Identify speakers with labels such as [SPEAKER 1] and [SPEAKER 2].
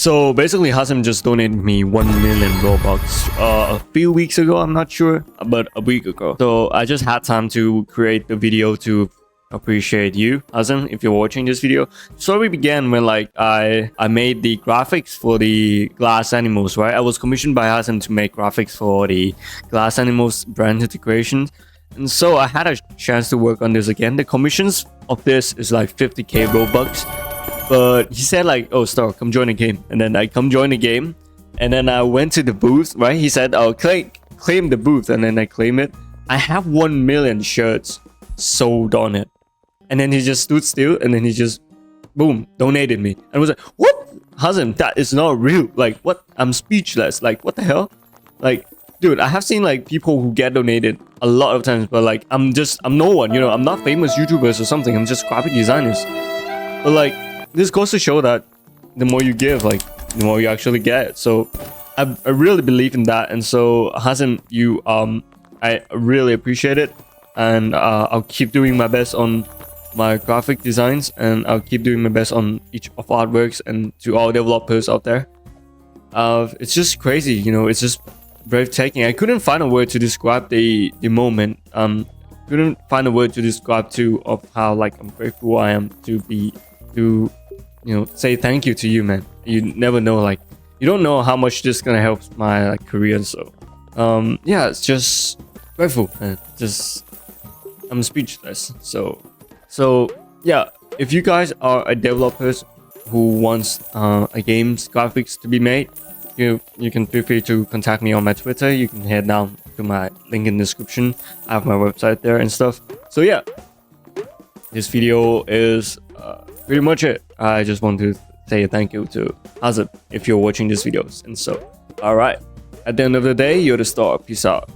[SPEAKER 1] So basically, Hazem just donated me 1 million Robux a few weeks ago. I'm not sure, but a week ago. So I just had time to create the video to appreciate you, Hazem, if you're watching this video. Story began when I made the graphics for the glass animals, right? I was commissioned by Hazem to make graphics for the glass animals brand integration. And so I had a chance to work on this again. The commissions of this is like 50k Robux. But he said like, oh, Star, come join the game. And then I come join the game. And then I went to the booth, right? He said, oh, claim the booth. And then I claim it. I have 1 million shirts sold on it. And then he just stood still. And then he just, boom, donated me. And I was like, what? Hazem, that is not real. Like, what? I'm speechless. Like, what the hell? Like, dude, I have seen like people who get donated a lot of times. But like, I'm no one, you know. I'm not famous YouTubers or something. I'm just graphic designers. But like, this goes to show that the more you give, like, the more you actually get. So I really believe in that. And so Hazem, I really appreciate it. And I'll keep doing my best on my graphic designs. And I'll keep doing my best on each of artworks. And to all developers out there, it's just crazy, you know. It's just breathtaking. I couldn't find a word to describe the moment. Couldn't find a word to describe too of how like I'm grateful I am to you know, say thank you to you, man. You never know, like, you don't know how much this is gonna help my like career. So yeah, it's just grateful, man. Just I'm speechless. So yeah, if you guys are a developers who wants a game's graphics to be made, you can feel free to contact me on my Twitter. You can head down to my link in the description. I have my website there and stuff. So yeah, this video is pretty much it. I just want to say thank you to Hazem if you're watching these videos. And so, alright, at the end of the day, you're the star. Peace out.